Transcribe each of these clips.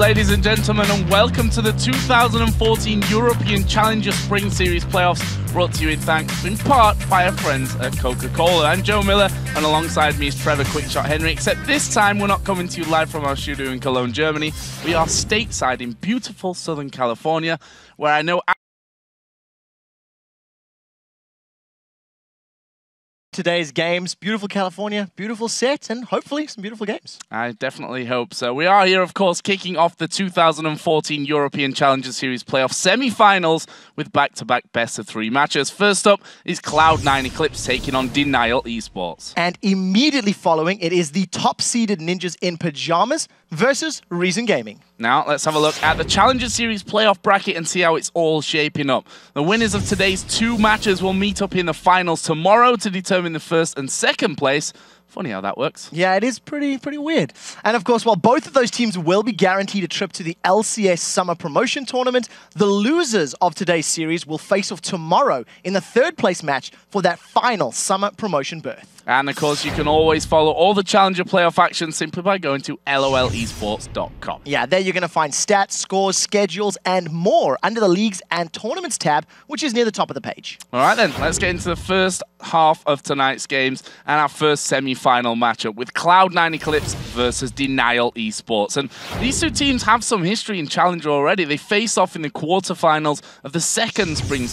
ladies and gentlemen, and welcome to the 2014 European Challenger Spring Series playoffs, brought to you in thanks in part by our friends at Coca-Cola. I'm Joe Miller, and alongside me is Trevor Quickshot Henry, except this time we're not coming to you live from our studio in Cologne, Germany. We are stateside in beautiful Southern California, where I know today's games. Beautiful California, beautiful set, and hopefully some beautiful games. I definitely hope so. We are here, of course, kicking off the 2014 European Challenger Series playoff semi-finals with back-to-back best-of-3 matches. First up is Cloud9 Eclipse taking on DNL Esports. And immediately following, it is the top-seeded Ninjas in Pajamas versus Reason Gaming. Now, let's have a look at the Challenger Series playoff bracket and see how it's all shaping up. The winners of today's 2 matches will meet up in the finals tomorrow to determine the first and second place. Funny how that works. Yeah, it is pretty weird. And of course, while both of those teams will be guaranteed a trip to the LCS Summer Promotion Tournament, the losers of today's series will face off tomorrow in the third place match for that final Summer Promotion berth. And of course, you can always follow all the Challenger playoff action simply by going to lolesports.com. Yeah, there you're going to find stats, scores, schedules, and more under the Leagues and Tournaments tab, which is near the top of the page. All right then, let's get into the first half of tonight's games and our first semi-final matchup with Cloud9 Eclipse versus DNL Esports. And these two teams have some history in Challenger already. They faced off in the quarterfinals of the second Spring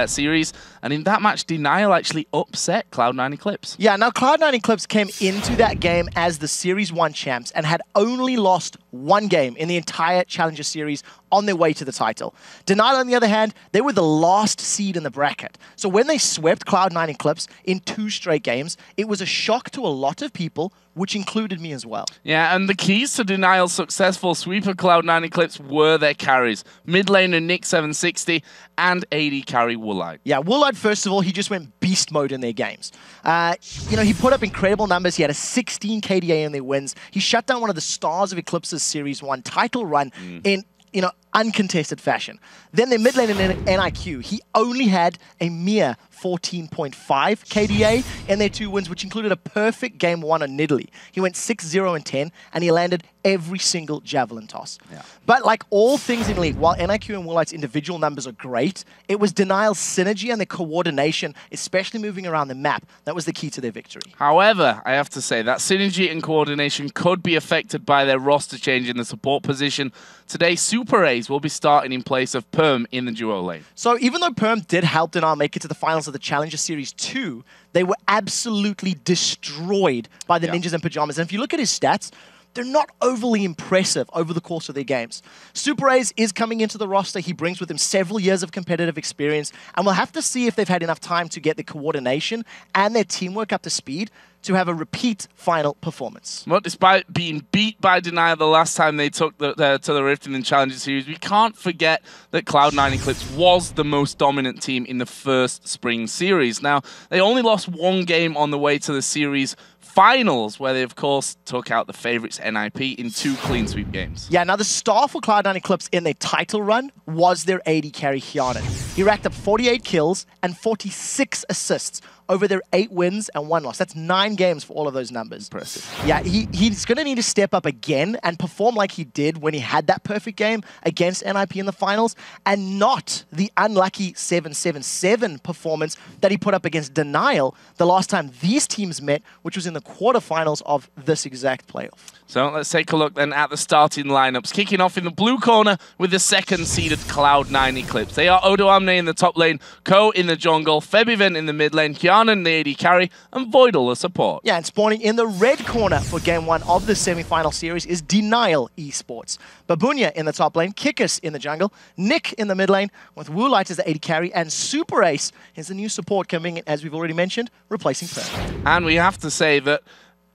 Series, and in that match, DNL actually upset Cloud9 Eclipse. Yeah, now Cloud9 Eclipse came into that game as the Series 1 champs and had only lost 1 game in the entire Challenger Series on their way to the title. DNL, on the other hand, they were the last seed in the bracket. So when they swept Cloud9 Eclipse in 2 straight games, it was a shock to a lot of people, which included me as well. Yeah, and the keys to DNL's successful sweep of Cloud9 Eclipse were their carries. Mid laner Nick 760 and AD carry Woolite. Yeah, Woolite, first of all, he just went beast mode in their games. You know, he put up incredible numbers. He had a 16 KDA in their wins. He shut down one of the stars of Eclipse's Series 1 title run in, you know, uncontested fashion. Then their mid lane in NIQ, he only had a mere 14.5 KDA in their 2 wins, which included a perfect game 1 on Nidalee. He went 6-0 and 10, and he landed every single javelin toss. Yeah. But like all things in League, while NIQ and Woolite's individual numbers are great, it was DNL's synergy and their coordination, especially moving around the map, that was the key to their victory. However, I have to say that synergy and coordination could be affected by their roster change in the support position. Today, Super A's will be starting in place of Perm in the duo lane. So even though Perm did help DNL make it to the finals of the Challenger Series 2, they were absolutely destroyed by the Ninjas in Pajamas. And if you look at his stats, they're not overly impressive over the course of their games. Super A's is coming into the roster. He brings with him several years of competitive experience, and we'll have to see if they've had enough time to get the coordination and their teamwork up to speed to have a repeat final performance. But despite being beat by DNL the last time they took to the Rift in the Challenger Series, we can't forget that Cloud9 Eclipse was the most dominant team in the first Spring Series. Now, they only lost 1 game on the way to the series finals, where they, of course, took out the favorites NIP in 2 clean sweep games. Yeah, now the star for Cloud9 Eclipse in their title run was their AD carry Hjarnan. He racked up 48 kills and 46 assists over their 8 wins and 1 loss. That's 9 games for all of those numbers. Impressive. Yeah, he's going to need to step up again and perform like he did when he had that perfect game against NIP in the finals, and not the unlucky 7-7-7 performance that he put up against DNL the last time these teams met, which was in the quarterfinals of this exact playoff. So let's take a look then at the starting lineups. Kicking off in the blue corner with the second-seeded Cloud9 Eclipse. They are Odoamne in the top lane, Ko in the jungle, Febiven in the mid lane, Hjarnan the AD carry, and Voidle the support. Yeah, and spawning in the red corner for Game 1 of the semi-final series is DNL Esports. Babunia in the top lane, Kikis in the jungle, Nick in the mid lane, with Woolite as the AD carry, and Super Ace is the new support coming in, as we've already mentioned, replacing Perm. And we have to say that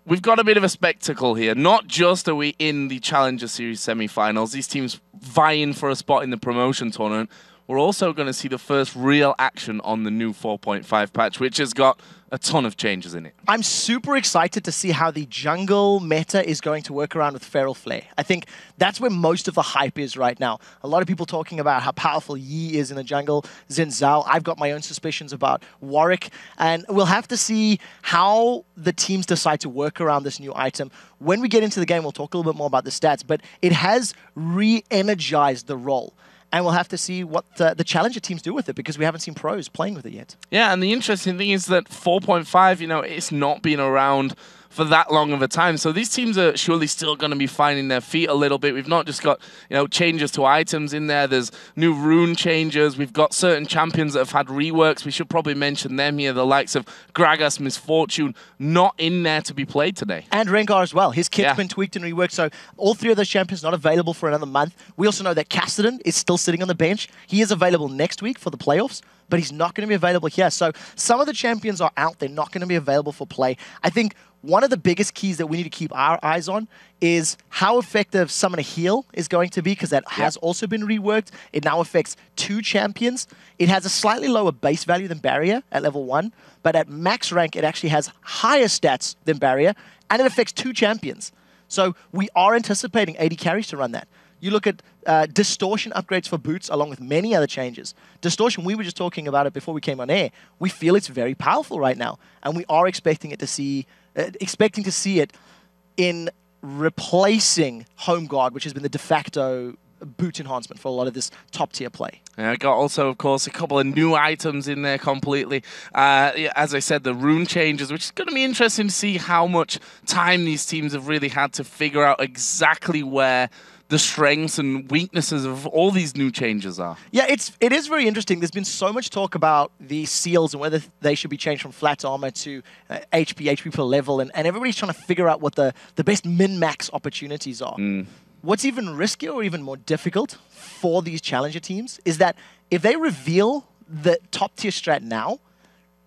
we've got a bit of a spectacle here. Not just are we in the Challenger Series semi-finals, these teams vying for a spot in the promotion tournament, we're also going to see the first real action on the new 4.5 patch, which has got a ton of changes in it. I'm super excited to see how the jungle meta is going to work around with Feral Flare. I think that's where most of the hype is right now. A lot of people talking about how powerful Yi is in the jungle, Xin Zhao. I've got my own suspicions about Warwick, and we'll have to see how the teams decide to work around this new item. When we get into the game, we'll talk a little bit more about the stats, but it has re-energized the role. And we'll have to see what the challenger teams do with it, because we haven't seen pros playing with it yet. Yeah, and the interesting thing is that 4.5, you know, it's not been around for that long of a time. So these teams are surely still going to be finding their feet a little bit. We've not just got, you know, changes to items in there. There's new rune changes. We've got certain champions that have had reworks. We should probably mention them here. The likes of Gragas, Misfortune, not in there to be played today. And Rengar as well. His kit's been tweaked and reworked. So all three of those champions not available for another month. We also know that Cassidy is still sitting on the bench. He is available next week for the playoffs, but he's not going to be available here. So some of the champions are out. They're not going to be available for play. I think one of the biggest keys that we need to keep our eyes on is how effective Summon a Heal is going to be, because that has also been reworked. It now affects 2 champions. It has a slightly lower base value than Barrier at level 1, but at max rank, it actually has higher stats than Barrier, and it affects 2 champions. So we are anticipating 80 carries to run that. You look at Distortion upgrades for boots, along with many other changes. Distortion, we were just talking about it before we came on air. We feel it's very powerful right now, and we are expecting to see it in replacing Home Guard, which has been the de facto boot enhancement for a lot of this top-tier play. Yeah, I got also, of course, a couple of new items in there completely. As I said, the rune changes, which is going to be interesting to see how much time these teams have really had to figure out exactly where the strengths and weaknesses of all these new changes are. Yeah, it is very interesting. There's been so much talk about the seals and whether they should be changed from flat armor to HP per level, and everybody's trying to figure out what the best min-max opportunities are. What's even riskier or even more difficult for these challenger teams is that if they reveal the top-tier strat now,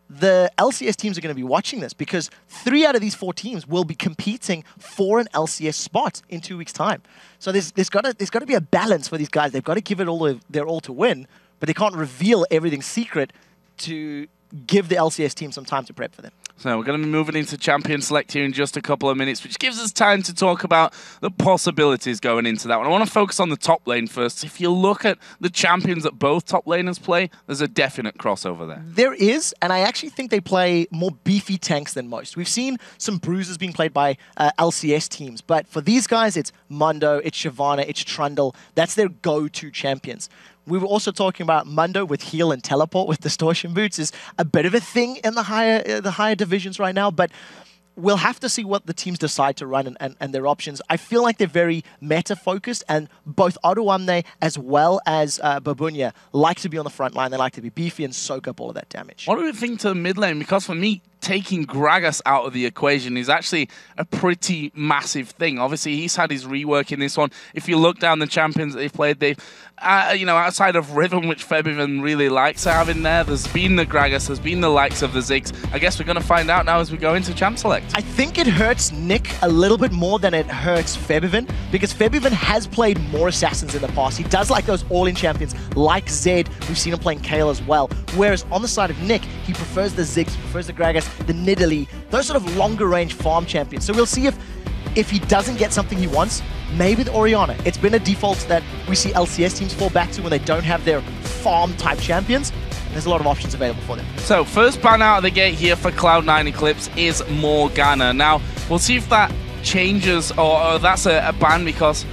the LCS teams are going to be watching this, because 3 out of these 4 teams will be competing for an LCS spot in 2 weeks' time. So there's got to be a balance for these guys. They've got to give it their all to win, but they can't reveal everything secret to give the LCS team some time to prep for them. So we're going to be moving into Champion Select here in just a couple of minutes, which gives us time to talk about the possibilities going into that one. I want to focus on the top lane first. If you look at the champions that both top laners play, there's a definite crossover there. There is, and I actually think they play more beefy tanks than most. We've seen some bruisers being played by LCS teams, but for these guys, it's Mundo, it's Shyvana, it's Trundle. That's their go-to champions. We were also talking about Mundo with heal and teleport with distortion boots is a bit of a thing in the higher divisions right now, but we'll have to see what the teams decide to run and their options. I feel like they're very meta-focused, and both Odoamne as well as Babunia like to be on the front line. They like to be beefy and soak up all of that damage. What do we think to the mid lane? Because for me, taking Gragas out of the equation is actually a pretty massive thing. Obviously, he's had his rework in this one. If you look down the champions that they've played, they've, you know, outside of Rhythm, which Febiven really likes having there, there's been the Gragas, there's been the likes of the Ziggs. I guess we're going to find out now as we go into Champ Select. I think it hurts Nick a little bit more than it hurts Febiven, because Febiven has played more Assassins in the past. He does like those all-in champions, like Zed. We've seen him playing Kayle as well. Whereas on the side of Nick, he prefers the Ziggs, prefers the Gragas, the Nidalee, those sort of longer range farm champions. So we'll see if he doesn't get something he wants, maybe the Orianna. It's been a default that we see LCS teams fall back to when they don't have their farm type champions. There's a lot of options available for them. So first ban out of the gate here for Cloud9 Eclipse is Morgana. Now we'll see if that changes or that's a ban because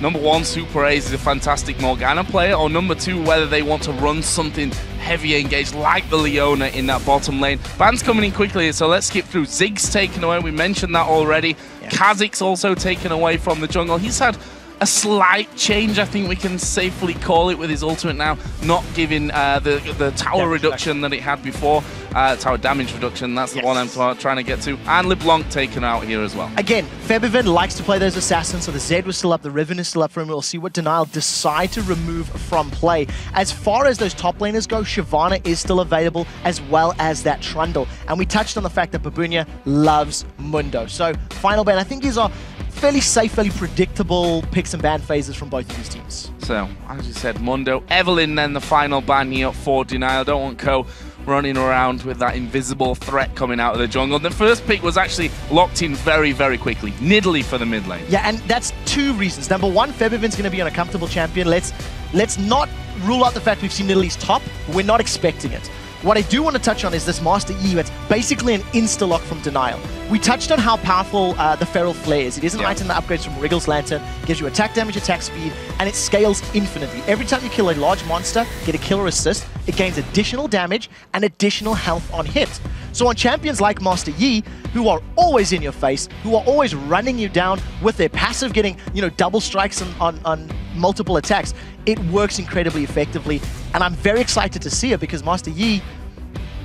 number 1, Super Ace is a fantastic Morgana player, or number 2, whether they want to run something heavy engaged like the Leona in that bottom lane. Bans coming in quickly, so let's skip through. Ziggs taken away, we mentioned that already. Yeah. Kha'Zix's also taken away from the jungle. He's had a slight change, I think we can safely call it, with his ultimate now not giving the tower reduction that it had before. Tower damage reduction, that's the one I'm trying to get to. And LeBlanc taken out here as well. Again, Febiven likes to play those assassins, so the Zed was still up, the Riven is still up for him. We'll see what Denial decide to remove from play. As far as those top laners go, Shyvana is still available, as well as that Trundle. And we touched on the fact that Babunia loves Mundo. So, final ban, I think these are fairly safe, fairly predictable picks and ban phases from both of these teams. So, as you said, Mundo, Evelyn then the final ban here for Denial. Don't want Co running around with that invisible threat coming out of the jungle. The first pick was actually locked in very, very quickly. Nidalee for the mid lane. Yeah, and that's two reasons. Number one, Febiven's going to be on a comfortable champion. Let's not rule out the fact we've seen Nidalee's top. We're not expecting it. What I do want to touch on is this Master E that's basically an insta-lock from Denial. We touched on how powerful the Feral Flare is. It is an item that upgrades from Wriggle's Lantern, gives you attack damage, attack speed, and it scales infinitely. Every time you kill a large monster, get a kill or assist, it gains additional damage and additional health on hit. So on champions like Master Yi, who are always in your face, who are always running you down with their passive getting, double strikes on multiple attacks, it works incredibly effectively. And I'm very excited to see it because Master Yi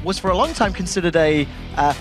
was for a long time considered a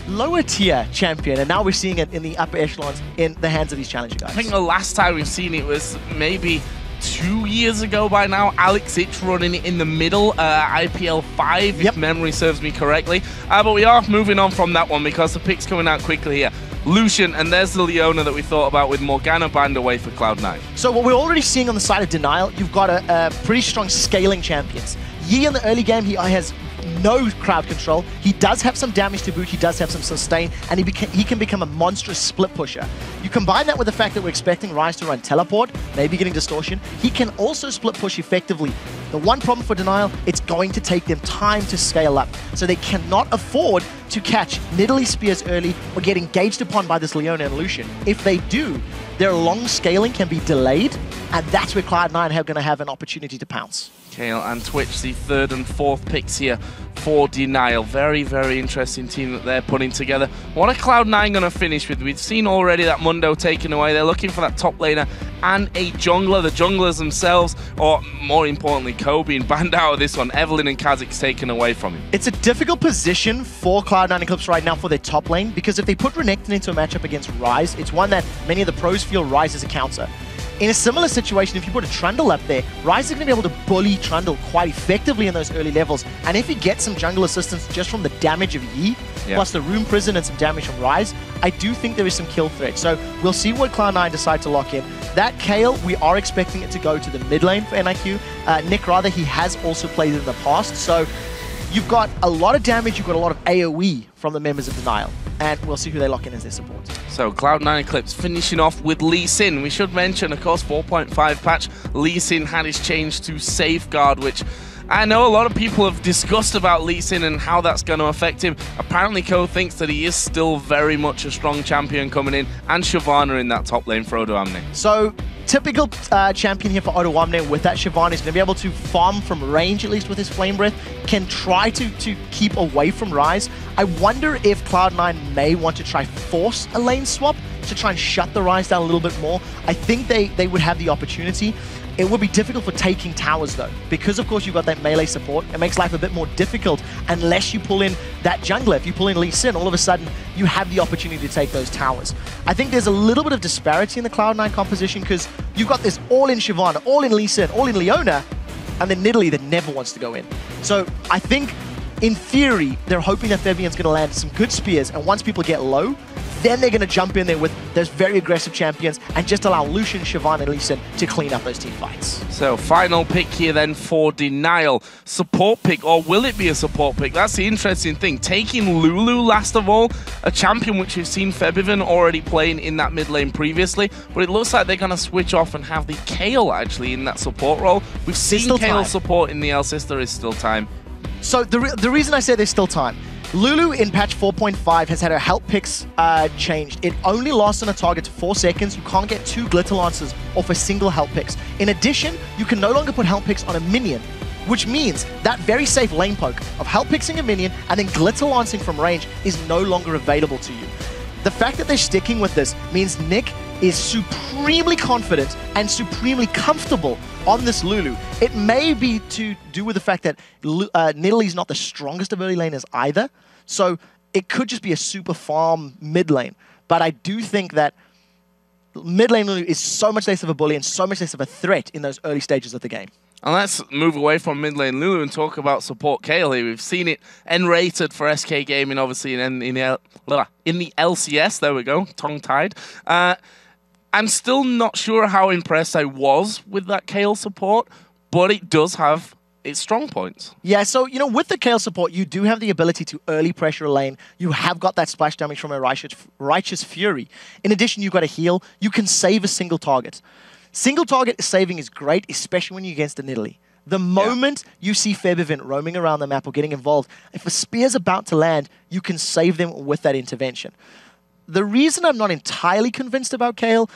lower tier champion, and now we're seeing it in the upper echelons in the hands of these challenger guys. I think the last time we've seen it was maybe 2 years ago by now. Alex Ich running it in the middle, IPL 5, if memory serves me correctly. But we are moving on from that one because the pick's coming out quickly here. Lucian, and there's the Leona that we thought about with Morgana banned away for Cloud9. So what we're already seeing on the side of Denial, you've got a pretty strong scaling champions. Yi in the early game, he has no crowd control. He does have some damage to boot, he does have some sustain, and he can become a monstrous split pusher. You combine that with the fact that we're expecting Ryze to run teleport, maybe getting distortion. He can also split push effectively. The one problem for Denial, it's going to take them time to scale up. So they cannot afford to catch Nidalee spears early or get engaged upon by this Leona and Lucian. If they do, their long scaling can be delayed, and that's where Cloud9 are going to have an opportunity to pounce. Kale and Twitch, the third and fourth picks here for Denial. Very, very interesting team that they're putting together. What are Cloud9 going to finish with? We've seen already that Mundo taken away. They're looking for that top laner and a jungler. The junglers themselves, or more importantly, Kobe being banned out of this one. Evelyn and Kha'Zix taken away from him. It's a difficult position for Cloud9 Eclipse right now for their top lane, because if they put Renekton into a matchup against Ryze, it's one that many of the pros feel Ryze is a counter. In a similar situation, if you put a Trundle up there, Ryze is going to be able to bully Trundle quite effectively in those early levels. And if he gets some jungle assistance just from the damage of Yi, plus the Rune Prison and some damage from Ryze, I do think there is some kill threat. So we'll see what Cloud9 decide to lock in. That Kale, we are expecting it to go to the mid lane for NIQ. Nick, rather, he has also played in the past. So you've got a lot of damage, you've got a lot of AoE from the members of Denial. And we'll see who they lock in as their support. So Cloud9 Eclipse finishing off with Lee Sin. We should mention, of course, 4.5 patch. Lee Sin had his change to Safeguard, which I know a lot of people have discussed about Lee Sin and how that's going to affect him. Apparently, Ko thinks that he is still very much a strong champion coming in, and Shyvana in that top lane for Odoamne. So typical champion here for Odoamne with that Shyvana is going to be able to farm from range, at least with his Flame Breath, can try to keep away from Ryze. I wonder if Cloud9 may want to try force a lane swap to try and shut the Ryze down a little bit more. I think they would have the opportunity. It would be difficult for taking towers though, because of course you've got that melee support. It makes life a bit more difficult unless you pull in that jungler. If you pull in Lee Sin, all of a sudden you have the opportunity to take those towers. I think there's a little bit of disparity in the Cloud9 composition because you've got this all-in Shyvana, all-in Lee Sin, all-in Leona, and then Nidalee that never wants to go in. So I think, in theory, they're hoping that Fabian's going to land some good spears, and once people get low, then they're going to jump in there with those very aggressive champions and just allow Lucian, Shyvana, and Lee Sin to clean up those team fights. So, final pick here then for Denial. Support pick, or will it be a support pick? That's the interesting thing. Taking Lulu, last of all, a champion which we've seen Febiven already playing in that mid lane previously, but it looks like they're going to switch off and have the Kale actually in that support role. We've seen Kale support in the LCS, there is still time. So, the reason I say there's still time, Lulu in patch 4.5 has had her health picks changed. It only lasts on a target for 4 seconds. You can't get 2 glitter lancers off a single health picks. In addition, you can no longer put health picks on a minion, which means that very safe lane poke of health pixing a minion and then glitter lancing from range is no longer available to you. The fact that they're sticking with this means Nick is supremely confident and supremely comfortable on this Lulu. It may be to do with the fact that Nidalee's not the strongest of early laners either, so it could just be a super farm mid lane. But I do think that mid lane Lulu is so much less of a bully and so much less of a threat in those early stages of the game. And let's move away from mid lane Lulu and talk about support Kale here. We've seen it N-rated for SK Gaming, obviously, in the LCS. There we go, tongue-tied. I'm still not sure how impressed I was with that Kale support, but it does have its strong points. Yeah, so, you know, with the Kayle support, you do have the ability to early pressure a lane. You have got that splash damage from a Righteous Fury. In addition, you've got a heal. You can save a single target. Single target saving is great, especially when you're against a Nidalee. The moment you see Febiven roaming around the map or getting involved, if a spear's about to land, you can save them with that intervention. The reason I'm not entirely convinced about Kayle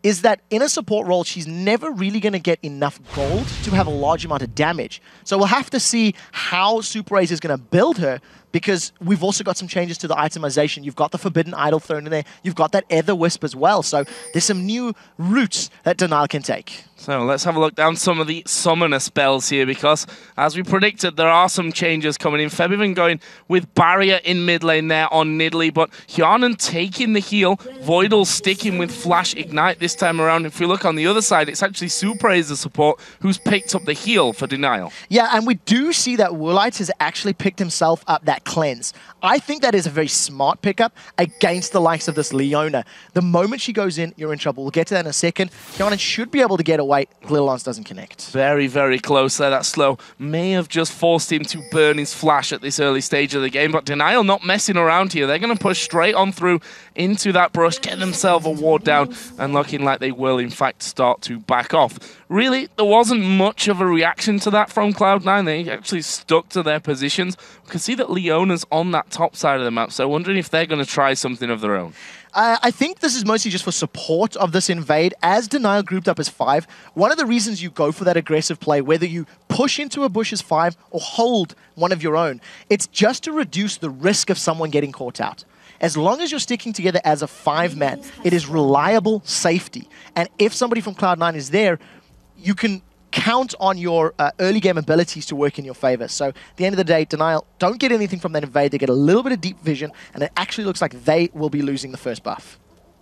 is that in a support role, she's never really going to get enough gold to have a large amount of damage. So we'll have to see how Super Ryze is going to build her, because we've also got some changes to the itemization. You've got the Forbidden Idol thrown in there. You've got that Ether Wisp as well. So there's some new routes that DNL can take. So let's have a look down some of the summoner spells here, because as we predicted, there are some changes coming in. Febiven going with Barrier in mid lane there on Nidalee, but Hjarnan taking the heal. Voidle sticking with Flash Ignite this time around. If we look on the other side, it's actually Super Ryze, the support, who's picked up the heal for Denial. Yeah, and we do see that Woolite has actually picked himself up that cleanse. I think that is a very smart pickup against the likes of this Leona. The moment she goes in, you're in trouble. We'll get to that in a second. Hjarnan should be able to get away. Little Lance doesn't connect. Very, very close there. That slow may have just forced him to burn his flash at this early stage of the game, but Denial not messing around here. They're going to push straight on through into that brush, get themselves a ward down, and looking like they will, in fact, start to back off. Really, there wasn't much of a reaction to that from Cloud9. They actually stuck to their positions. We can see that Leona's on that top side of the map, so wondering if they're going to try something of their own. I think this is mostly just for support of this invade. As Denial grouped up as 5, one of the reasons you go for that aggressive play, whether you push into a bush as 5 or hold one of your own, it's just to reduce the risk of someone getting caught out. As long as you're sticking together as a 5-man, it is reliable safety. And if somebody from Cloud9 is there, you can count on your early game abilities to work in your favor. So at the end of the day, Denial don't get anything from that invade. They get a little bit of deep vision, and it actually looks like they will be losing the first buff.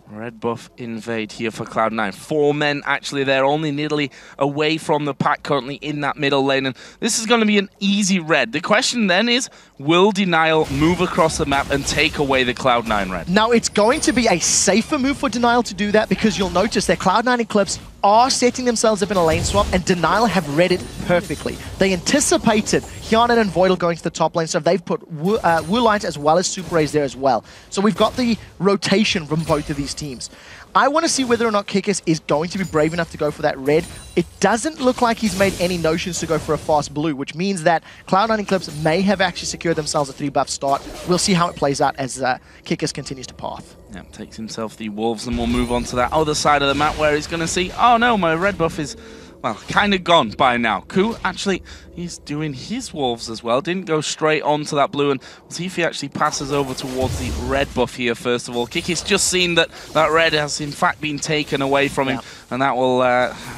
Red buff invade here for Cloud9. 4 men actually there, only Nidalee away from the pack currently in that middle lane. And this is going to be an easy red. The question then is, will Denial move across the map and take away the Cloud9 red? Now, it's going to be a safer move for Denial to do that, because you'll notice that Cloud9 Eclipse are setting themselves up in a lane swap, and Denial have read it perfectly. They anticipated Hjarnan and Voidle going to the top lane, so they've put Woolite as well as Super Ryze there as well. So we've got the rotation from both of these teams. I want to see whether or not Kikis is going to be brave enough to go for that red. It doesn't look like he's made any notions to go for a fast blue, which means that Cloud9 Eclipse may have actually secured themselves a 3-buff start. We'll see how it plays out as Kikis continues to path. Yeah, takes himself the Wolves, and we'll move on to that other side of the map where he's going to see, oh no, my red buff is, well, kind of gone by now. Ku, actually, he's doing his Wolves as well. Didn't go straight onto that blue, and we'll see if he actually passes over towards the red buff here first of all. Kikis just seen that that red has in fact been taken away from him, and that will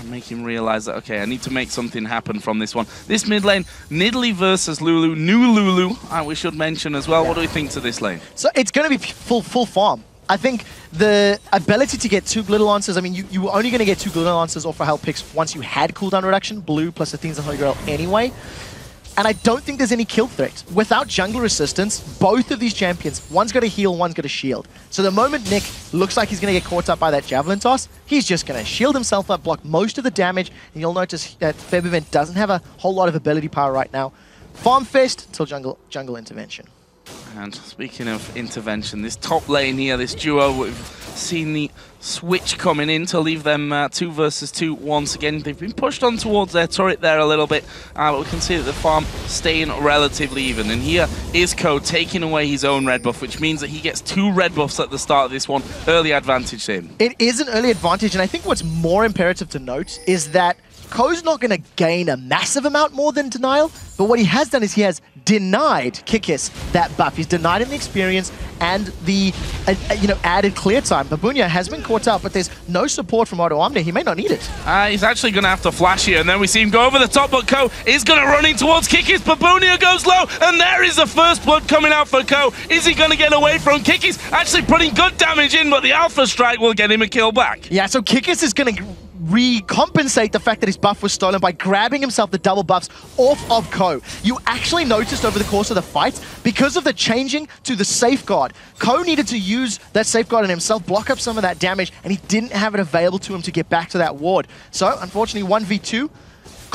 make him realize that, okay, I need to make something happen from this one. This mid lane, Nidalee versus Lulu. New Lulu, we should mention as well. What do we think to this lane? So it's going to be full farm. I think the ability to get 2 glitter lancers, I mean, you were only going to get 2 glitter lancers off for health picks once you had cooldown reduction, blue plus Athene's and Holy Grail anyway. And I don't think there's any kill threat. Without jungler assistance, both of these champions, one's got a heal, one's got a shield. So the moment Nick looks like he's going to get caught up by that javelin toss, he's just going to shield himself up, block most of the damage, and you'll notice that Febiven doesn't have a whole lot of ability power right now. Farm fest till jungle intervention. And speaking of intervention, this top lane here, this duo, we've seen the switch coming in to leave them 2 versus 2 once again. They've been pushed on towards their turret there a little bit, but we can see that the farm staying relatively even. And here is Ko taking away his own red buff, which means that he gets 2 red buffs at the start of this one. Early advantage to him. It is an early advantage, and I think what's more imperative to note is that Ko's not going to gain a massive amount more than Denial, but what he has done is he has denied Kikis that buff. He's denied him the experience and the added clear time. Babunia has been caught up, but there's no support from Odoamne. He may not need it. He's actually going to have to flash here, and then we see him go over the top, but Ko is going to run in towards Kikis. Babunia goes low, and there is the first blood coming out for Ko. Is he going to get away from Kikis? Actually putting good damage in, but the Alpha Strike will get him a kill back. Yeah, so Kikis is going to recompensate the fact that his buff was stolen by grabbing himself the double buffs off of Ko. You actually noticed over the course of the fight, because of the changing to the safeguard, Ko needed to use that safeguard on himself, block up some of that damage, and he didn't have it available to him to get back to that ward. So, unfortunately, 1v2.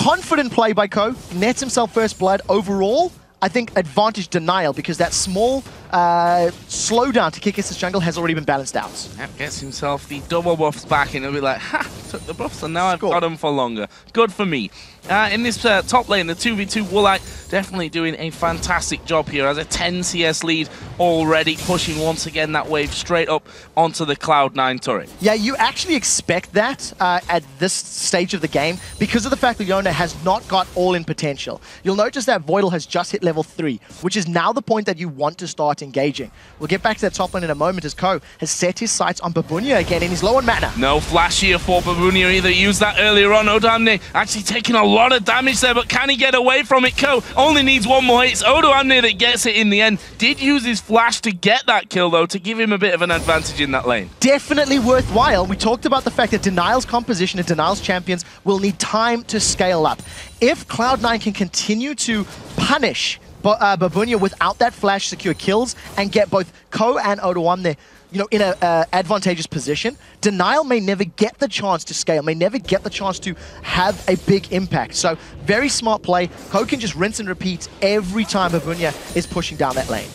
Confident play by Ko. Nets himself first blood. Overall, I think advantage denial because that small slowdown to Kikis' jungle has already been balanced out. Yep, gets himself the double buffs back and he'll be like, ha, took the buffs and now I've got them for longer. Good for me. In this top lane, the 2v2 Woolite definitely doing a fantastic job here as a 10 CS lead already, pushing once again that wave straight up onto the Cloud9 turret. Yeah, you actually expect that at this stage of the game because of the fact that Leona has not got all-in potential. You'll notice that Voidle has just hit level 3, which is now the point that you want to start engaging. We'll get back to that top lane in a moment as Ko has set his sights on Babunia again and he's low on mana. No flash here for Babunia either. Used that earlier on. Odoamne actually taking a lot of damage there, but can he get away from it? Ko only needs one more hit. It's Odoamne that gets it in the end. Did use his flash to get that kill though, to give him a bit of an advantage in that lane. Definitely worthwhile. We talked about the fact that Denial's composition and Denial's champions will need time to scale up. If Cloud9 can continue to punish Babunia without that flash, secure kills, and get both Ko and Odoamne, you know, in an advantageous position, Denial may never get the chance to scale, may never get the chance to have a big impact. So, very smart play. Ko can just rinse and repeat every time Babunia is pushing down that lane.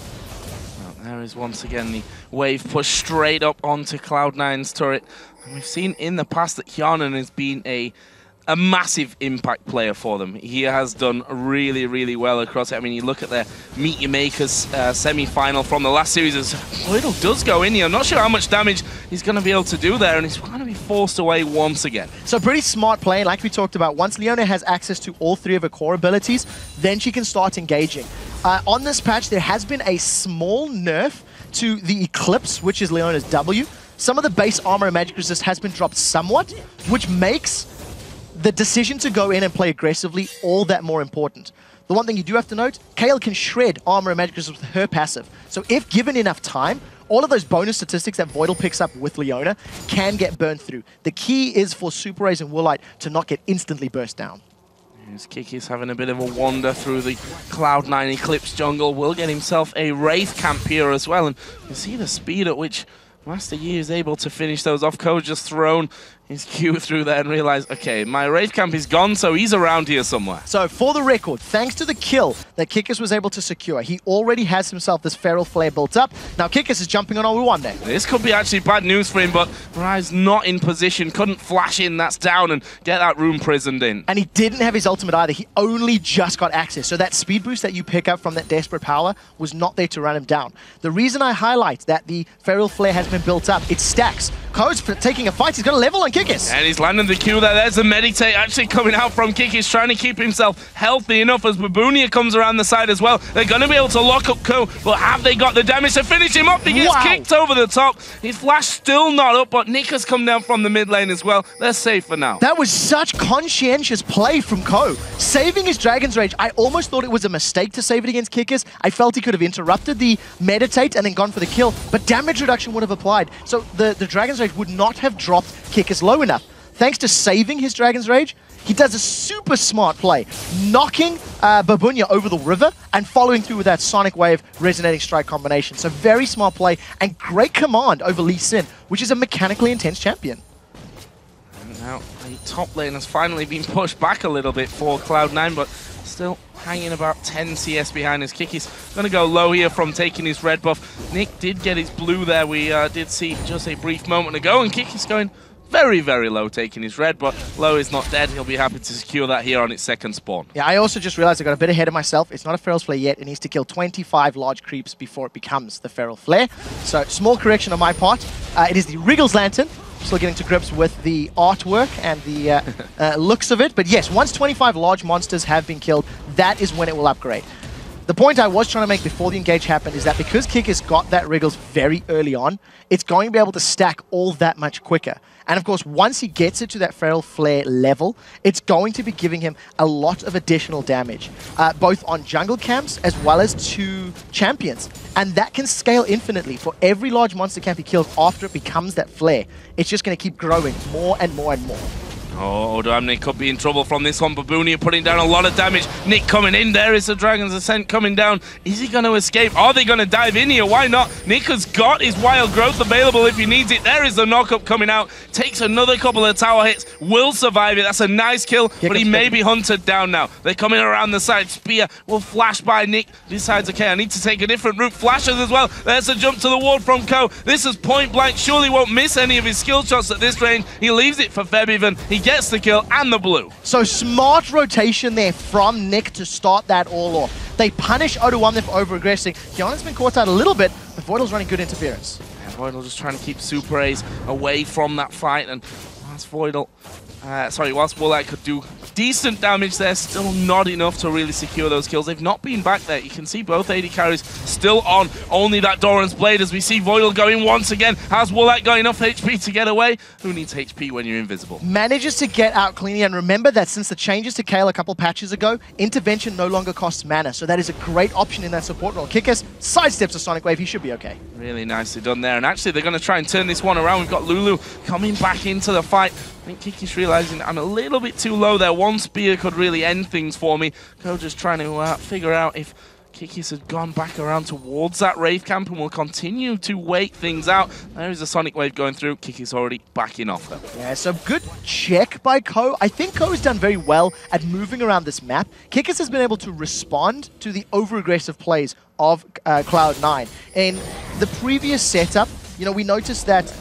Well, there is once again the wave push straight up onto Cloud9's turret. And we've seen in the past that Hjarnan has been a massive impact player for them. He has done really, really well across it. I mean, you look at their Meet Your Makers semi-final from the last series. Voidle does go in here. I'm not sure how much damage he's going to be able to do there, and he's going to be forced away once again. So pretty smart play, like we talked about. Once Leona has access to all three of her core abilities, then she can start engaging. On this patch, there has been a small nerf to the Eclipse, which is Leona's W. Some of the base armor and magic resist has been dropped somewhat, which makes the decision to go in and play aggressively all that more important. The one thing you do have to note, Kayle can shred armor and magic resist with her passive. So if given enough time, all of those bonus statistics that Voidle picks up with Leona can get burned through. The key is for Super Raze and Woolite to not get instantly burst down. Here's Kikis having a bit of a wander through the Cloud9 Eclipse jungle. Will get himself a Wraith camp here as well. And you see the speed at which Master Yi is able to finish those off. Ko just thrown his Q through there and realized, okay, my Wraith camp is gone, so he's around here somewhere. So for the record, thanks to the kill that Kikis was able to secure, he already has himself this Feral Flare built up. Now Kikis is jumping on Odoamne. This could be actually bad news for him, but Ryze not in position, couldn't flash in, that's down, and get that room prisoned in. And he didn't have his ultimate either. He only just got access. So that speed boost that you pick up from that Desperate Power was not there to run him down. The reason I highlight that the Feral Flare has been built up, it stacks. Ko's taking a fight, he's got a level on Kikis. And he's landing the Q there. There's the meditate actually coming out from Kikis, trying to keep himself healthy enough as Babunia comes around the side as well. They're going to be able to lock up Ko, but have they got the damage to finish him up? He gets kicked over the top. His flash still not up, but Nick has come down from the mid lane as well. They're safe for now. That was such conscientious play from Ko. Saving his Dragon's Rage, I almost thought it was a mistake to save it against Kikis. I felt he could have interrupted the meditate and then gone for the kill, but damage reduction would have applied. So the Dragon's Rage would not have dropped Kikis low enough. Thanks to saving his Dragon's Rage, he does a super smart play, knocking Babunia over the river and following through with that Sonic Wave Resonating Strike combination. So very smart play and great command over Lee Sin, which is a mechanically intense champion. And now the top lane has finally been pushed back a little bit for Cloud9, but still hanging about 10 CS behind his. Kikis going to go low here from taking his red buff. Nick did get his blue there, we did see just a brief moment ago, and Kikis going very, very low, taking his red, but low is not dead. He'll be happy to secure that here on its second spawn. Yeah, I also just realized I got a bit ahead of myself. It's not a Feral Flare yet. It needs to kill 25 large creeps before it becomes the Feral Flare. So, small correction on my part. It is the Wriggles Lantern. Still getting to grips with the artwork and the looks of it. But yes, once 25 large monsters have been killed, that is when it will upgrade. The point I was trying to make before the engage happened is that because Kikis got that Wriggles very early on, it's going to be able to stack all that much quicker. And of course, once he gets it to that Feral Flare level, it's going to be giving him a lot of additional damage, both on jungle camps as well as to champions. And that can scale infinitely. For every large monster camp he kills after it becomes that flare, it's just going to keep growing more and more and more. Oh, Odoamne could be in trouble from this one. Babunia putting down a lot of damage. Nick coming in. There is the Dragon's Ascent coming down. Is he going to escape? Are they going to dive in here? Why not? Nick has got his Wild Growth available if he needs it. There is the knock-up coming out. Takes another couple of tower hits. Will survive it. That's a nice kill, but he may be hunted down now. They're coming around the side. Spear will flash by Nick. Decides, okay, I need to take a different route. Flashes as well. There's a jump to the ward from Ko. This is point blank. Surely won't miss any of his skill shots at this range. He leaves it for Febiven. He gets the kill and the blue. So smart rotation there from Nick to start that all off. They punish Odoamne for over-aggressing. Hjarnan's been caught out a little bit, but Voidle's running good interference. Yeah, Voidle just trying to keep Super A's away from that fight, and whilst Voidle, whilst Woolite could do decent damage there, still not enough to really secure those kills. They've not been back there. You can see both AD carries still on. Only that Doran's Blade as we see Voidle going once again. Has Woolite got enough HP to get away? Who needs HP when you're invisible? Manages to get out cleanly, and remember that since the changes to Kayle a couple patches ago, intervention no longer costs mana, so that is a great option in that support role. Kikis sidesteps a Sonic Wave. He should be okay. Really nicely done there, and actually they're going to try and turn this one around. We've got Lulu coming back into the fight. I think Kikis realizing I'm a little bit too low there. One spear could really end things for me. Ko just trying to figure out if Kikis had gone back around towards that Wraith camp, and will continue to wait things out. There is a Sonic Wave going through. Kikis already backing off though. Yeah, so good check by Ko. I think Ko has done very well at moving around this map. Kikis has been able to respond to the over-aggressive plays of Cloud9. In the previous setup, we noticed that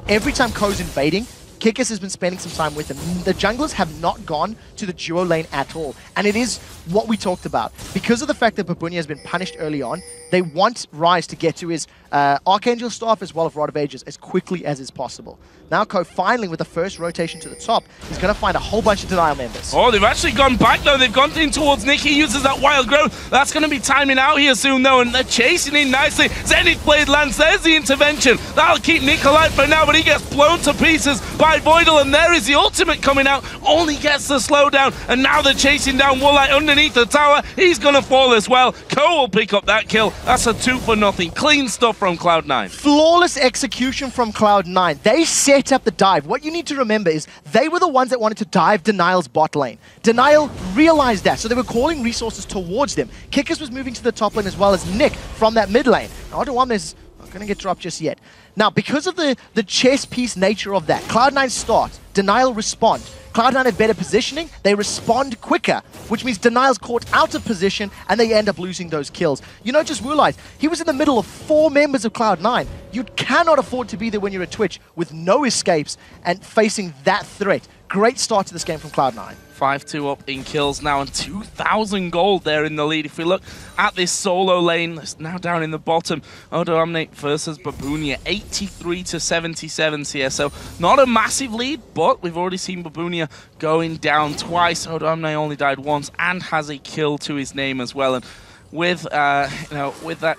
every time Ko's invading, Kikis has been spending some time with him. The junglers have not gone to the duo lane at all. And it is what we talked about. Because of the fact that Babunia has been punished early on, they want Ryze to get to his Archangel Staff as well as Rod of Ages as quickly as is possible. Now Ko finally, with the first rotation to the top, he's going to find a whole bunch of Denial members. Oh, they've actually gone back though. They've gone in towards Nick. He uses that Wild Growth. That's going to be timing out here soon though, and they're chasing in nicely. Zenith Blade lands. There's the intervention. That'll keep Nick alive for now, but he gets blown to pieces by Voidle, and there is the ultimate coming out. Only gets the slowdown, and now they're chasing down Woolite underneath the tower. He's going to fall as well. Ko will pick up that kill. That's a 2-for-0. Clean stuff from Cloud9. Flawless execution from Cloud9. They set up the dive. What you need to remember is they were the ones that wanted to dive Denial's bot lane. Denial realized that, so they were calling resources towards them. Kikis was moving to the top lane as well as Nick from that mid lane. Now, Odoamne is not going to get dropped just yet. Now, because of the chess piece nature of that, Cloud9 start, Denial respond. Cloud9 have better positioning, they respond quicker, which means Denial's caught out of position and they end up losing those kills. Just Woolite, he was in the middle of 4 members of Cloud9. You cannot afford to be there when you're at Twitch with no escapes and facing that threat. Great start to this game from Cloud9. 5-2 up in kills now, and 2,000 gold there in the lead. If we look at this solo lane, it's now down in the bottom. Odoamne versus Babunia, 83-77 CS. So not a massive lead, but we've already seen Babunia going down twice. Odoamne only died once and has a kill to his name as well. And with with that,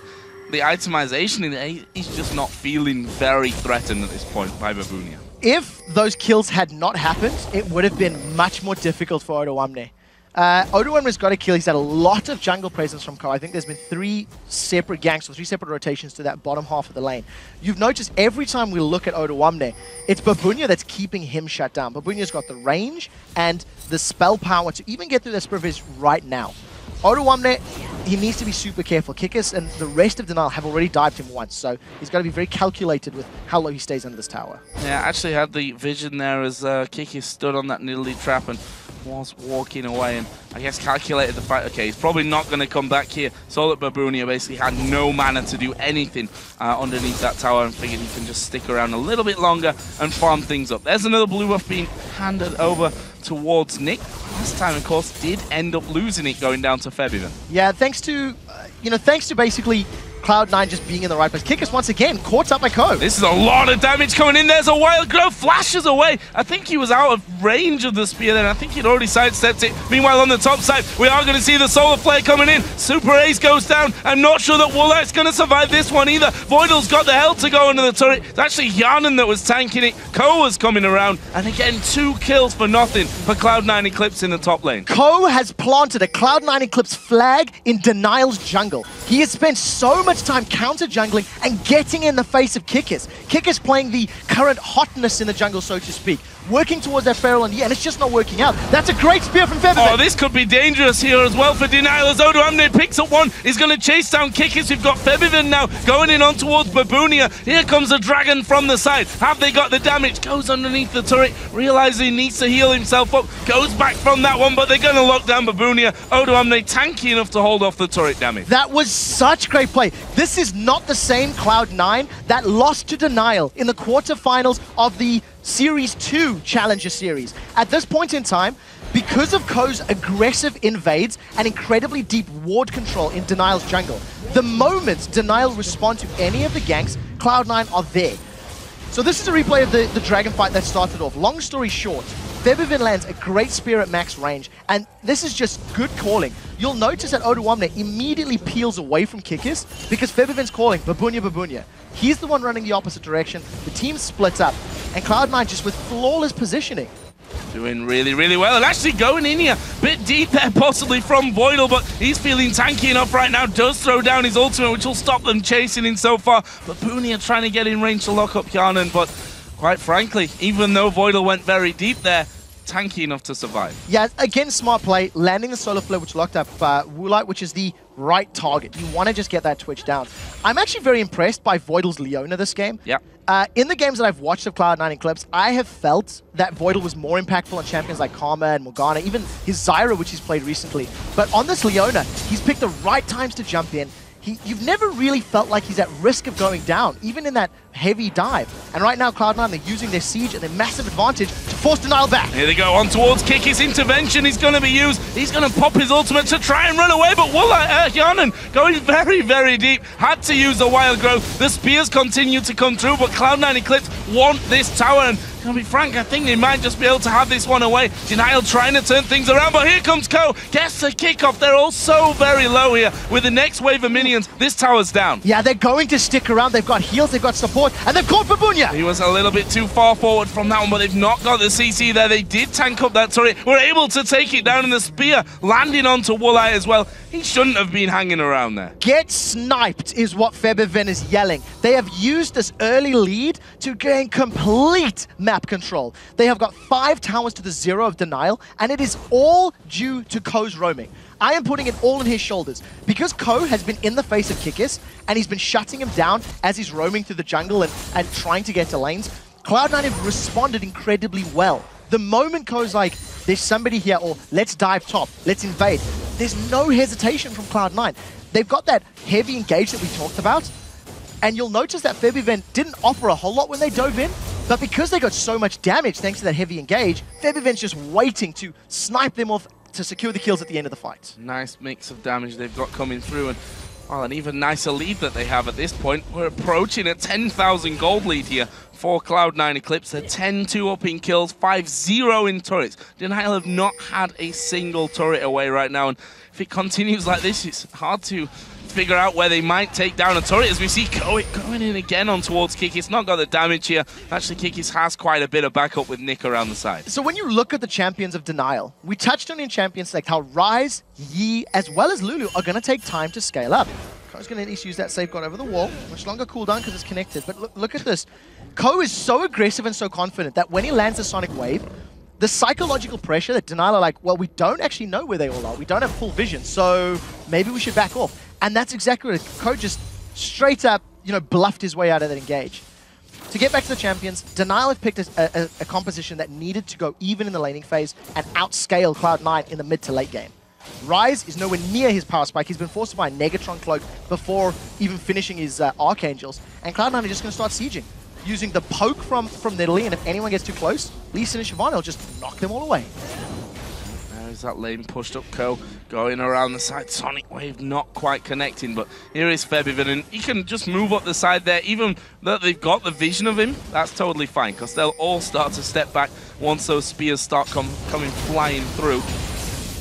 the itemization, he's just not feeling very threatened at this point by Babunia. If those kills had not happened, it would have been much more difficult for Odoamne. Odoamne's got a kill. He's had a lot of jungle presence from Ko. I think there's been 3 separate ganks or 3 separate rotations to that bottom half of the lane. You've noticed every time we look at Odoamne, it's Babunia that's keeping him shut down. Babunia's got the range and the spell power to even get through the Spirit right now. Odoamne, he needs to be super careful. Kikis and the rest of Denial have already dived him once, so he's got to be very calculated with how low he stays under this tower. Yeah, I actually had the vision there as Kikis stood on that Nidalee trap and was walking away, and I guess calculated the fact, okay, he's probably not going to come back here. Saw that Babunia basically had no mana to do anything underneath that tower, and figured he can just stick around a little bit longer and farm things up. There's another blue buff being handed over towards Nick. Last time, of course, did end up losing it going down to Febiven. Yeah, thanks to basically Cloud9 just being in the right place. Kikis once again caught up by Ko. This is a lot of damage coming in. There's a Wild Growth, flashes away. I think he was out of range of the spear then. I think he'd already sidestepped it. Meanwhile, on the top side, we are going to see the Solar Flare coming in. Super Ace goes down. I'm not sure that Woolite's going to survive this one either. Voidle's got the hell to go under the turret. It's actually Hjarnan that was tanking it. Ko was coming around. And again, 2 kills for nothing for Cloud9 Eclipse in the top lane. Ko has planted a Cloud9 Eclipse flag in Denial's jungle. He has spent so much time counter-jungling and getting in the face of Kikis. Kikis playing the current hotness in the jungle, so to speak. working towards that Feral on D, and it's just not working out. That's a great spear from Febiven. Oh, this could be dangerous here as well for DNL as Odoamne picks up one. He's going to chase down Kikis. We've got Febiven now going in on towards Babunia. Here comes the dragon from the side. Have they got the damage? Goes underneath the turret, realizes he needs to heal himself up. Goes back from that one, but they're going to lock down Babunia. Odoamne tanky enough to hold off the turret damage. That was such great play. This is not the same Cloud9 that lost to Denial in the quarterfinals of the Series 2 Challenger Series. At this point in time, because of Ko's aggressive invades and incredibly deep ward control in Denial's jungle, the moment Denial respond to any of the ganks, Cloud9 are there. So this is a replay of the dragon fight that started off. Long story short, Febiven lands a great spear at max range, and this is just good calling. You'll notice that Odoamne immediately peels away from Kikis because Febiven's calling Babunia, Babunia. He's the one running the opposite direction. The team splits up, and Cloud9 just with flawless positioning. Doing really, really well, and actually going in here. Bit deep there possibly from Voidle, but he's feeling tanky enough right now. Does throw down his ultimate, which will stop them chasing him so far. Babunia trying to get in range to lock up Hjarnan, but quite frankly, even though Voidle went very deep there, tanky enough to survive. Yeah, again, smart play, landing the solar flare, which locked up Woolite, which is the right target. You want to just get that Twitch down. I'm actually very impressed by Voidle's Leona this game. Yeah. In the games that I've watched of Cloud9 in clips, I have felt that Voidle was more impactful on champions like Karma and Morgana, even his Zyra, which he's played recently. But on this Leona, he's picked the right times to jump in. You've never really felt like he's at risk of going down, even in that heavy dive. And right now, Cloud9, they're using their siege and their massive advantage to force Denial back. Here they go on towards Kikis. Intervention is going to be used. He's going to pop his ultimate to try and run away, but Hjarnan going very, very deep. Had to use the wild growth. The spears continue to come through, but Cloud9 Eclipse want this tower, and to be frank, I think they might just be able to have this one away. Denial trying to turn things around, but here comes Ko. Gets the kickoff. They're all so very low here. With the next wave of minions, this tower's down. Yeah, they're going to stick around. They've got heals, they've got support, and they've caught Babunia. He was a little bit too far forward from that one, but they've not got the CC there. They did tank up that turret. Were able to take it down in the spear, landing onto Woolite as well. He shouldn't have been hanging around there. Get sniped is what Febiven is yelling. They have used this early lead to gain complete map control. They have got 5 towers to the 0 of Denial, and it is all due to Ko's roaming. I am putting it all on his shoulders. Because Ko has been in the face of Kikis, and he's been shutting him down as he's roaming through the jungle and trying to get to lanes, Cloud9 have responded incredibly well. The moment Ko's like, there's somebody here, or let's dive top, let's invade, there's no hesitation from Cloud9. They've got that heavy engage that we talked about, and you'll notice that Febiven didn't offer a whole lot when they dove in, but because they got so much damage thanks to that heavy engage, Febiven's just waiting to snipe them off to secure the kills at the end of the fight. Nice mix of damage they've got coming through, and an even nicer lead that they have at this point. We're approaching a 10,000 gold lead here for Cloud9 Eclipse. They're 10-2 up in kills, 5-0 in turrets. Denial have not had a single turret away right now, and if it continues like this, it's hard to figure out where they might take down a turret, as we see going in again on towards Kikis. Not got the damage here. Actually, Kikis has quite a bit of backup with Nick around the side. So when you look at the champions of Denial, we touched on in champions like how Ryze, Yi, as well as Lulu are going to take time to scale up. Ko's going to at least use that safeguard over the wall. Much longer cooldown because it's connected. But look at this. Ko is so aggressive and so confident that when he lands the Sonic Wave, the psychological pressure that Denial are like, well, we don't actually know where they all are. We don't have full vision, so maybe we should back off. And that's exactly what Ko just straight up, bluffed his way out of that engage. To get back to the champions, Denial have picked a composition that needed to go even in the laning phase and outscale Cloud9 in the mid to late game. Ryze is nowhere near his power spike. He's been forced to buy a Negatron cloak before even finishing his Archangels. And Cloud9 are just going to start sieging, using the poke from Nidalee, and if anyone gets too close, Lucian and Shyvana will just knock them all away. There's that lane pushed up. Ko going around the side. Sonic Wave not quite connecting, but here is Febiven, and he can just move up the side there. Even though they've got the vision of him, that's totally fine, because they'll all start to step back once those spears start coming flying through.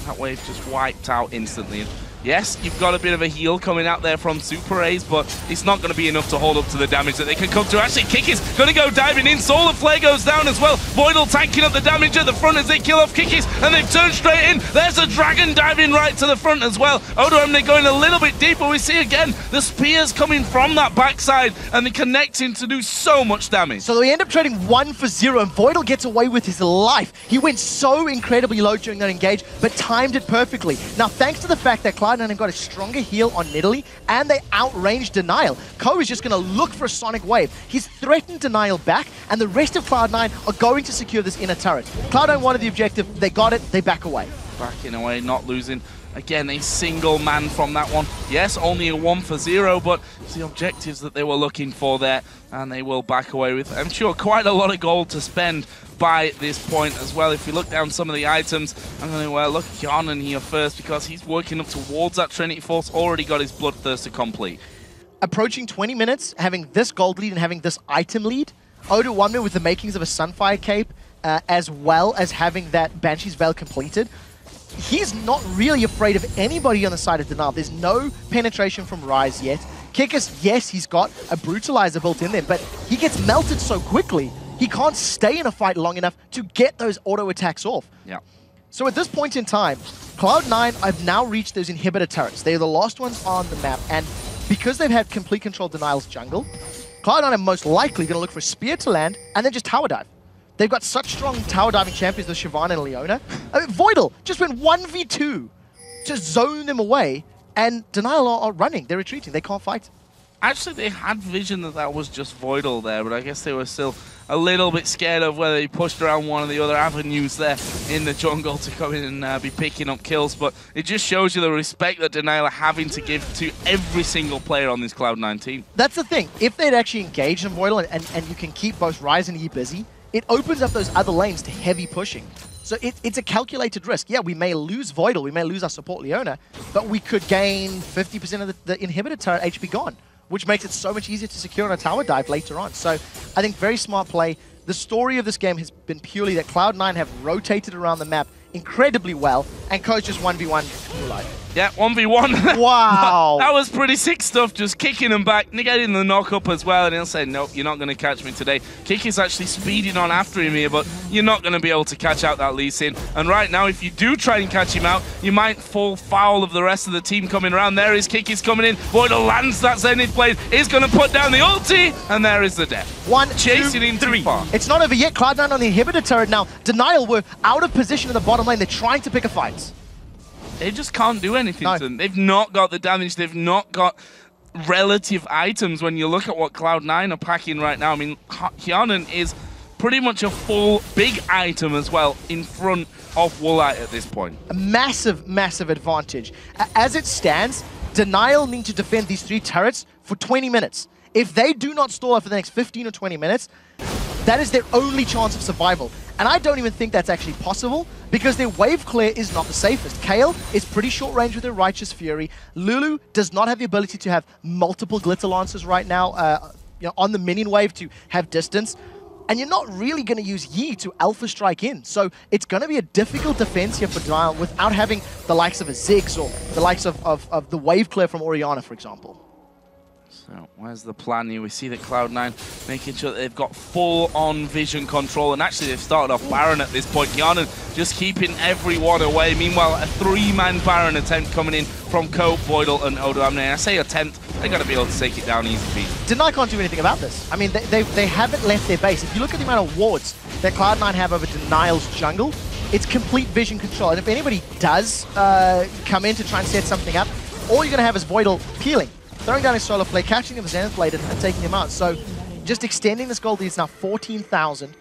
That wave just wiped out instantly. Yes, you've got a bit of a heal coming out there from Super A's, but it's not going to be enough to hold up to the damage that they can come to. Actually, Kikis going to go diving in. Solar Flare goes down as well. Voidle tanking up the damage at the front as they kill off Kikis, and they've turned straight in. There's a dragon diving right to the front as well. Odoamne going a little bit deeper. We see again the spears coming from that backside, and they're connecting to do so much damage. So they end up trading 1 for 0, and Voidle gets away with his life. He went so incredibly low during that engage, but timed it perfectly. Now, thanks to the fact that Cloud9 have got a stronger heal on Nidalee, and they outranged Denial, Ko is just going to look for a Sonic Wave. He's threatened Denial back, and the rest of Cloud9 are going to secure this inner turret. Cloud9 wanted the objective, they got it, they back away. Backing away, not losing. Again, a single man from that one. Yes, only a 1 for 0, but it's the objectives that they were looking for there, and they will back away with, I'm sure, quite a lot of gold to spend by this point as well. If you look down some of the items, I'm going to look at Hjarnan here first, because he's working up towards that Trinity Force, already got his Bloodthirster complete. Approaching 20 minutes, having this gold lead and having this item lead, Odoamne with the makings of a Sunfire Cape, as well as having that Banshee's Veil completed, he's not really afraid of anybody on the side of Denial. There's no penetration from Ryze yet. Kikis, yes, he's got a Brutalizer built in there, but he gets melted so quickly, he can't stay in a fight long enough to get those auto attacks off. Yeah. So at this point in time, Cloud9 have now reached those inhibitor turrets. They're the last ones on the map, and because they've had complete control of Denial's jungle, Cloud9 are most likely going to look for a spear to land and then just tower dive. They've got such strong tower diving champions with Shyvana and Leona. Voidle just went 1v2 to zone them away, and Denial are running. They're retreating. They can't fight. Actually, they had vision that that was just Voidle there, but I guess they were still a little bit scared of whether he pushed around one of the other avenues there in the jungle to come in and be picking up kills. But it just shows you the respect that Denial are having to give to every single player on this Cloud9 team. That's the thing. If they'd actually engaged in Voidle and you can keep both Ryze and E busy, it opens up those other lanes to heavy pushing. So it's a calculated risk. Yeah, we may lose Voidle, we may lose our support Leona, but we could gain 50% of the inhibitor turret HP gone, which makes it so much easier to secure on a tower dive later on. So I think very smart play. The story of this game has been purely that Cloud9 have rotated around the map incredibly well, and Ko's just 1v1 Woolite. Yeah, 1v1. Wow. That was pretty sick stuff, just kicking him back, getting the knock-up as well, and he'll say, nope, you're not going to catch me today. Kikis actually speeding on after him here, but you're not going to be able to catch out that Lee Sin. And right now, if you do try and catch him out, you might fall foul of the rest of the team coming around. There is Kikis coming in. Voidle lands that Zenith Blade, is going to put down the ulti, and there is the death. 1, Chasing 2, in 3. too far. It's not over yet. Cloud9 on the inhibitor turret now. Denial were out of position in the bottom lane. They're trying to pick a fight. They just can't do anything No. to them. They've not got the damage. They've not got relative items when you look at what Cloud9 are packing right now. I mean, Hjarnan is pretty much a full big item as well in front of Woolite at this point. A massive, massive advantage. As it stands, Denial need to defend these 3 turrets for 20 minutes. If they do not stall out for the next 15 or 20 minutes, that is their only chance of survival. And I don't even think that's actually possible, because their wave clear is not the safest. Kayle is pretty short range with her Righteous Fury. Lulu does not have the ability to have multiple Glitter Lancers right now on the minion wave to have distance. And you're not really going to use Yi to Alpha Strike in. So it's going to be a difficult defense here for Denial without having the likes of a Ziggs or the likes of the wave clear from Orianna, for example. So, where's the plan here? We see that Cloud9 making sure that they've got full-on vision control, and actually they've started off Baron at this point. Hjarnan just keeping everyone away. Meanwhile, a 3-man Baron attempt coming in from Ko, Voidle, and Odoamne. And I say attempt, they're going to be able to take it down easy peasy. Denial can't do anything about this. I mean, they haven't left their base. If you look at the amount of wards that Cloud9 have over Denial's jungle, it's complete vision control. And if anybody does come in to try and set something up, all you're going to have is Voidle peeling, throwing down his Solar Flare, catching him with Zenith Blade, and taking him out. So just extending this gold lead is now 14,000.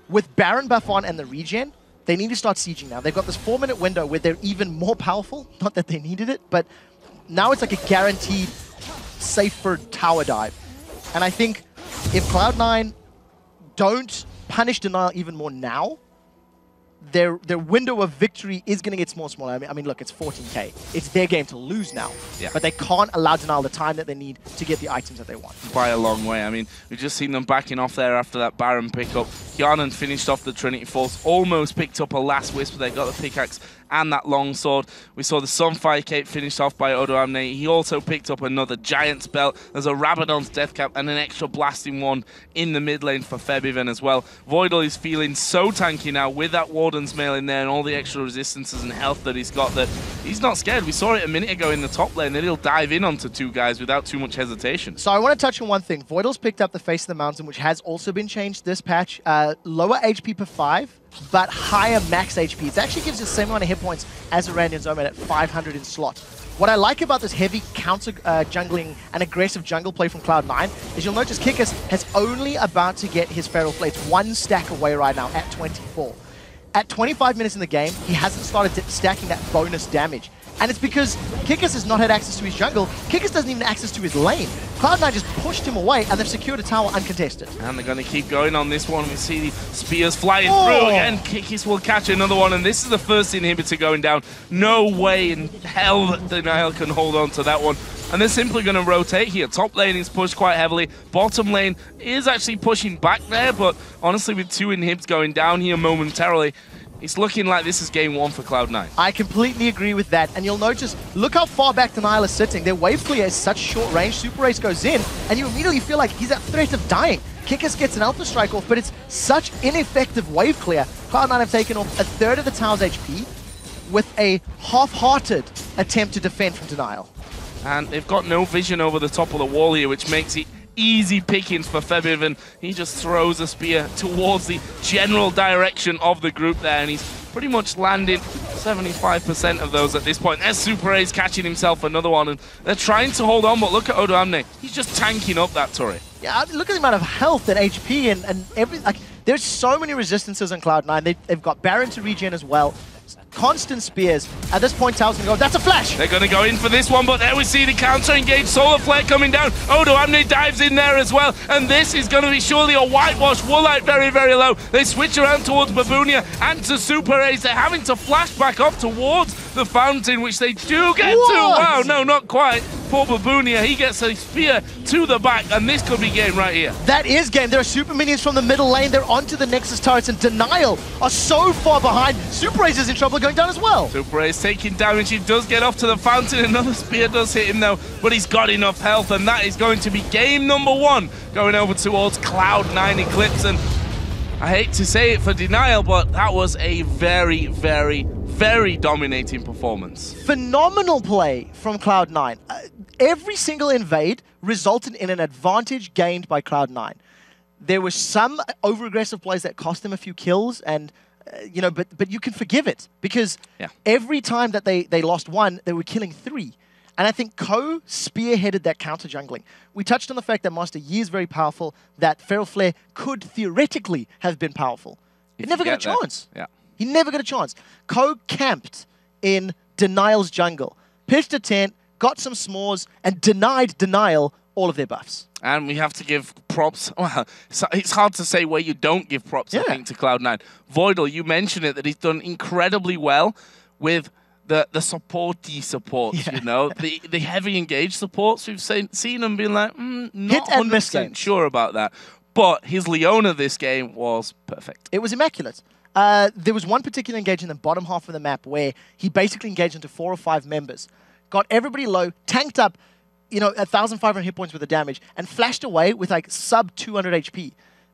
With Baron buff on and the regen, they need to start sieging now. They've got this 4-minute window where they're even more powerful. Not that they needed it, but now it's like a guaranteed safer tower dive. And I think if Cloud9 don't punish Denial even more now, their window of victory is going to get smaller. I mean, look, it's 14k. It's their game to lose now. Yeah. But they can't allow Denial the time that they need to get the items that they want. By a long way. I mean, we've just seen them backing off there after that Baron pickup. Hjarnan finished off the Trinity Force, almost picked up a last Wisp. They got the pickaxe and that long sword. We saw the Sunfire Cape finished off by Odoamne. He also picked up another Giant's Belt. There's a Rabadon's Death Cap and an extra blasting one in the mid lane for Febiven as well. Voidle is feeling so tanky now with that Warden's Mail in there and all the extra resistances and health that he's got that he's not scared. We saw it a minute ago in the top lane that he'll dive in onto two guys without too much hesitation. So I want to touch on one thing. Voidle's picked up the Face of the Mountain, which has also been changed this patch. Lower HP per 5, but higher max HP. It actually gives you the same amount of hit points as a Randian's Omen at 500 in slot. What I like about this heavy counter jungling and aggressive jungle play from Cloud9 is you'll notice Kikis has only about to get his Feral Blades one stack away right now at 24. At 25 minutes in the game, he hasn't started stacking that bonus damage. And it's because Kikis has not had access to his jungle. Kikis doesn't even have access to his lane. Cloud9 just pushed him away, and they've secured a tower uncontested. And they're going to keep going on this one. We see the spears flying through again. Kikis will catch another one, and this is the first inhibitor going down. No way in hell that DNL can hold on to that one. And they're simply going to rotate here. Top lane is pushed quite heavily. Bottom lane is actually pushing back there, but honestly, with two inhibs going down here momentarily, it's looking like this is game one for Cloud9. I completely agree with that. And you'll notice, look how far back DNL is sitting. Their wave clear is such short range. Super Race goes in, and you immediately feel like he's at threat of dying. Kikis gets an Alpha Strike off, but it's such ineffective wave clear. Cloud9 have taken off a third of the tower's HP with a half-hearted attempt to defend from DNL. And they've got no vision over the top of the wall here, which makes it easy pickings for Febiven. He just throws a spear towards the general direction of the group there, and he's pretty much landing 75% of those at this point. There's Super Ace catching himself another one, and they're trying to hold on, but look at Odoamne. He's just tanking up that turret. Yeah, look at the amount of health and HP and everything. Like, there's so many resistances on Cloud9. They've got Baron to regen as well. Constant spears. At this point, Tao's gonna go, that's a flash! They're gonna go in for this one, but there we see the counter-engage Solar Flare coming down. Odoamne dives in there as well, and this is gonna be surely a whitewash. Woolite very, very low. They switch around towards Babunia and to Super Ace. They're having to flash back off towards the fountain, which they do get to. Wow, no, not quite. Poor Babunia, he gets a spear to the back, and this could be game right here. That is game. There are super minions from the middle lane. They're onto the Nexus turrets, and DNL are so far behind. Super Ace is in trouble going down as well. Super Ace taking damage. He does get off to the fountain. Another spear does hit him though, but he's got enough health, and that is going to be game number one going over towards Cloud9 Eclipse. And I hate to say it for DNL, but that was a very, very, very dominating performance. Phenomenal play from Cloud9. Every single invade resulted in an advantage gained by Cloud9. There were some over-aggressive plays that cost them a few kills, and you know, but you can forgive it because every time that they lost one, they were killing three. And I think Ko spearheaded that counter jungling. We touched on the fact that Master Yi is very powerful, that Feral Flare could theoretically have been powerful. He never got a chance. Yeah. He never got a chance. Ko camped in DNL's jungle, pitched a tent, got some s'mores, and denied DNL all of their buffs. And we have to give props. Well, it's hard to say where you don't give props, I think, to Cloud9. Voidle, you mentioned it, that he's done incredibly well with the supporty supports, you know, the heavy engaged supports. We've seen him being like, not 100% sure about that. But his Leona this game was perfect. It was immaculate. There was one particular engage in the bottom half of the map where he basically engaged into 4 or 5 members, got everybody low, tanked up, you know, 1,500 hit points worth of damage, and flashed away with like sub 200 HP.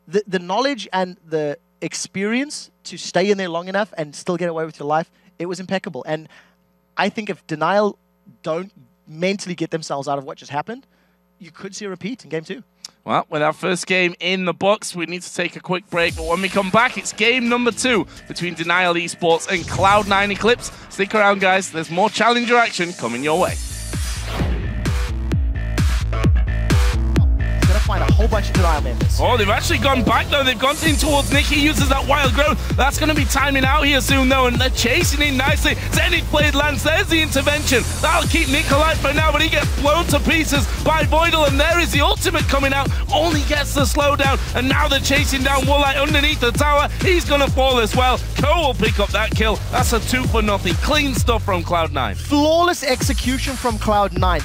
The knowledge and the experience to stay in there long enough and still get away with your life, it was impeccable. And I think if DNL don't mentally get themselves out of what just happened, you could see a repeat in game 2. Well, with our first game in the books, we need to take a quick break. But when we come back, it's game number 2 between DNL Esports and Cloud9 Eclipse. Stick around, guys. There's more Challenger action coming your way. Find a whole bunch of DNL members. Oh, they've actually gone back though. They've gone in towards Nick. He uses that wild growth. That's going to be timing out here soon though, and they're chasing in nicely. Zenith Blade lands. There's the intervention. That'll keep Nick alive for now, but he gets blown to pieces by Voidle, and there is the ultimate coming out. Only gets the slowdown, and now they're chasing down Woolite underneath the tower. He's going to fall as well. Ko will pick up that kill. That's a 2 for nothing. Clean stuff from Cloud9. Flawless execution from Cloud9.